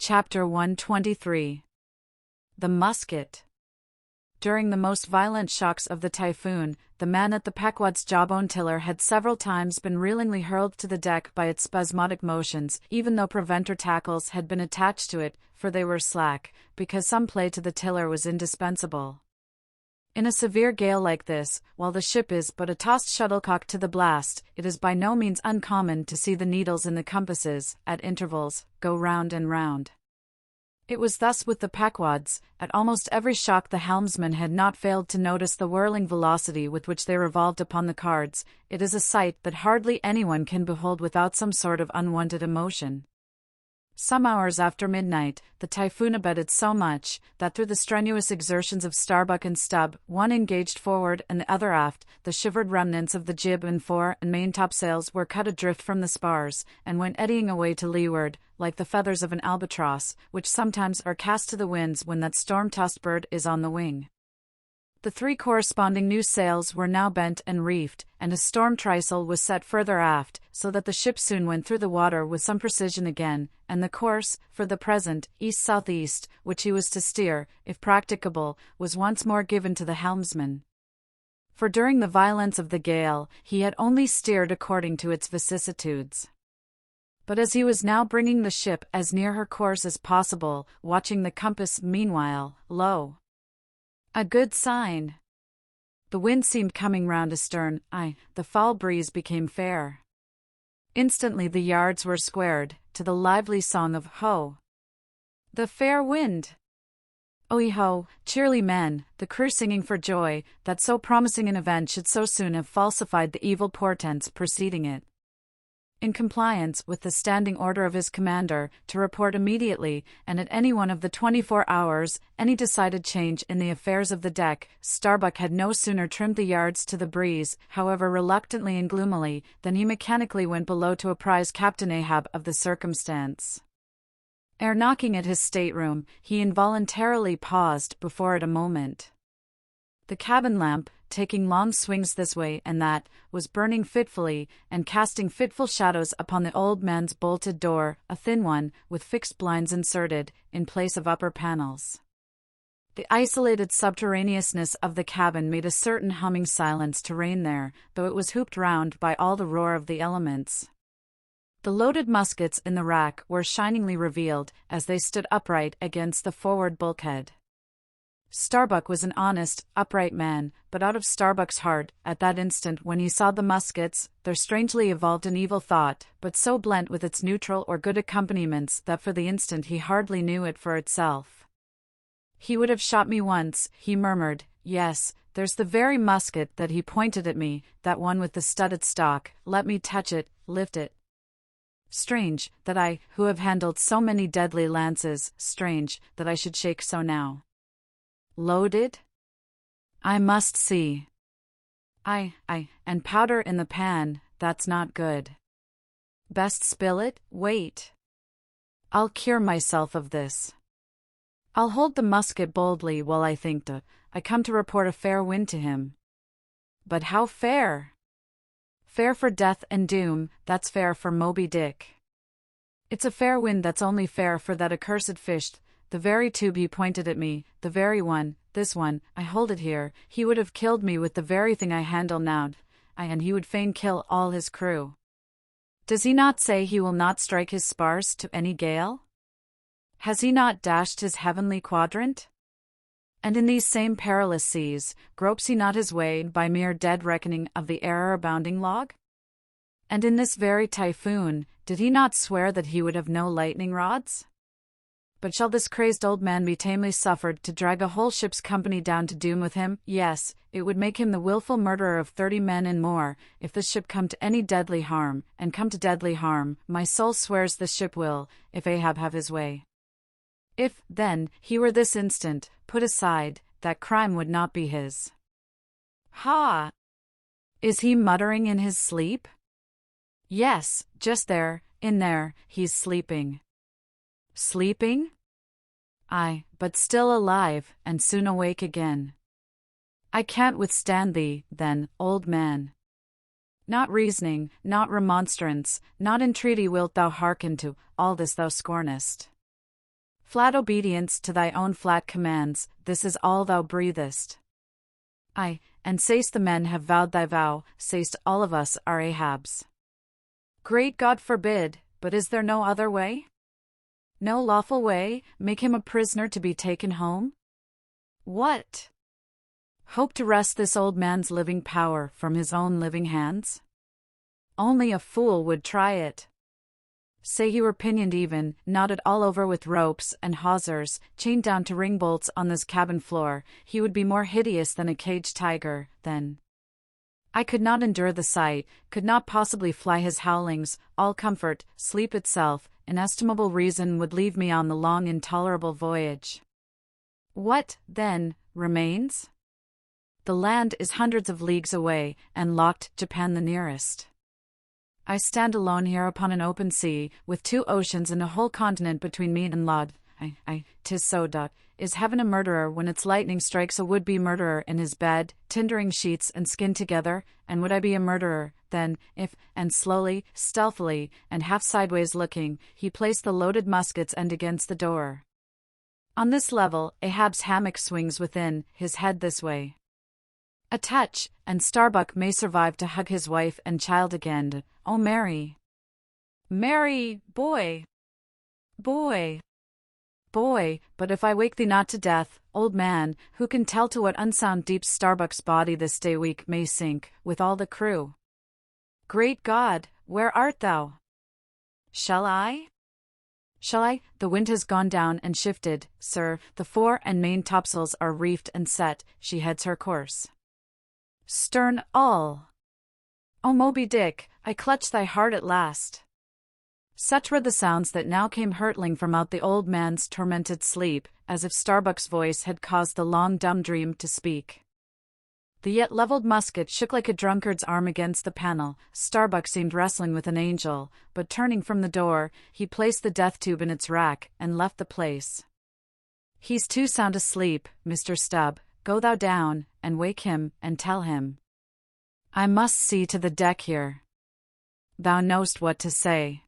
Chapter 123. The Musket. During the most violent shocks of the typhoon, the man at the Pequod's jawbone tiller had several times been reelingly hurled to the deck by its spasmodic motions, even though preventer tackles had been attached to it, for they were slack, because some play to the tiller was indispensable. In a severe gale like this, while the ship is but a tossed shuttlecock to the blast, it is by no means uncommon to see the needles in the compasses, at intervals, go round and round. It was thus with the Pequods. At almost every shock the helmsman had not failed to notice the whirling velocity with which they revolved upon the cards. It is a sight that hardly anyone can behold without some sort of unwonted emotion. Some hours after midnight, the typhoon abated so much, that through the strenuous exertions of Starbuck and Stubb, one engaged forward and the other aft, the shivered remnants of the jib and fore and main topsails were cut adrift from the spars, and went eddying away to leeward, like the feathers of an albatross, which sometimes are cast to the winds when that storm-tossed bird is on the wing. The three corresponding new sails were now bent and reefed, and a storm trysail was set further aft, so that the ship soon went through the water with some precision again, and the course, for the present, east-southeast, which he was to steer, if practicable, was once more given to the helmsman. For during the violence of the gale, he had only steered according to its vicissitudes. But as he was now bringing the ship as near her course as possible, watching the compass meanwhile, lo! A good sign. The wind seemed coming round astern, the foul breeze became fair. Instantly the yards were squared, to the lively song of Ho! The fair wind! O-he-ho, cheerly men, the crew singing for joy, that so promising an event should so soon have falsified the evil portents preceding it. In compliance with the standing order of his commander, to report immediately, and at any one of the 24 hours, any decided change in the affairs of the deck, Starbuck had no sooner trimmed the yards to the breeze, however reluctantly and gloomily, than he mechanically went below to apprise Captain Ahab of the circumstance. Ere knocking at his stateroom, he involuntarily paused before it a moment. The cabin lamp, taking long swings this way and that, was burning fitfully, and casting fitful shadows upon the old man's bolted door, a thin one, with fixed blinds inserted, in place of upper panels. The isolated subterraneousness of the cabin made a certain humming silence to reign there, though it was hooped round by all the roar of the elements. The loaded muskets in the rack were shiningly revealed, as they stood upright against the forward bulkhead. Starbuck was an honest, upright man, but out of Starbuck's heart, at that instant when he saw the muskets, there strangely evolved an evil thought, but so blent with its neutral or good accompaniments that for the instant he hardly knew it for itself. "He would have shot me once," he murmured. "Yes, there's the very musket that he pointed at me, that one with the studded stock. Let me touch it, lift it. Strange, that I, who have handled so many deadly lances, strange, that I should shake so now. Loaded? I must see. And powder in the pan, that's not good. Best spill it, wait. I'll cure myself of this. I'll hold the musket boldly while I think I come to report a fair wind to him. But how fair? Fair for death and doom, that's fair for Moby-Dick. It's a fair wind that's only fair for that accursed fish, the very tube he pointed at me, the very one, this one, I hold it here. He would have killed me with the very thing I handle now, and he would fain kill all his crew. Does he not say he will not strike his spars to any gale? Has he not dashed his heavenly quadrant? And in these same perilous seas, gropes he not his way by mere dead reckoning of the error-abounding log? And in this very typhoon, did he not swear that he would have no lightning rods? But shall this crazed old man be tamely suffered to drag a whole ship's company down to doom with him? Yes, it would make him the wilful murderer of 30 men and more, if this ship come to any deadly harm, and come to deadly harm, my soul swears this ship will, if Ahab have his way. If, then, he were this instant put aside, that crime would not be his. Ha! Is he muttering in his sleep? Yes, just there, in there, he's sleeping. Sleeping? Aye, but still alive, and soon awake again. I can't withstand thee, then, old man. Not reasoning, not remonstrance, not entreaty wilt thou hearken to, all this thou scornest. Flat obedience to thy own flat commands, this is all thou breathest. Aye, and say'st the men have vowed thy vow, say'st all of us are Ahabs. Great God forbid, but is there no other way? No lawful way, make him a prisoner to be taken home? What? Hope to wrest this old man's living power from his own living hands? Only a fool would try it. Say he were pinioned even, knotted all over with ropes and hawsers, chained down to ring bolts on this cabin floor, he would be more hideous than a caged tiger, then. I could not endure the sight, could not possibly fly his howlings, all comfort, sleep itself, inestimable reason would leave me on the long intolerable voyage. What, then, remains? The land is hundreds of leagues away, and locked Japan the nearest. I stand alone here upon an open sea, with 2 oceans and a whole continent between me and Lod. 'Tis so. Is heaven a murderer when its lightning strikes a would-be murderer in his bed, tindering sheets and skin together, and would I be a murderer, then, if, and slowly, stealthily, and half sideways looking, he placed the loaded musket's end against the door. On this level, Ahab's hammock swings within, his head this way. A touch, and Starbuck may survive to hug his wife and child again. Oh, Mary! Mary, boy! Boy! Boy, but if I wake thee not to death, old man, who can tell to what unsound deep Starbuck's body this day week may sink, with all the crew? Great God, where art thou? Shall I? The wind has gone down and shifted, sir, the fore and main topsails are reefed and set, she heads her course. Stern all! O moby-dick, I clutch thy heart at last. Such were the sounds that now came hurtling from out the old man's tormented sleep, as if Starbuck's voice had caused the long dumb dream to speak. The yet levelled musket shook like a drunkard's arm against the panel. Starbuck seemed wrestling with an angel, but turning from the door, he placed the death tube in its rack, and left the place. He's too sound asleep, Mr. Stubb, go thou down, and wake him, and tell him. I must see to the deck here. Thou know'st what to say.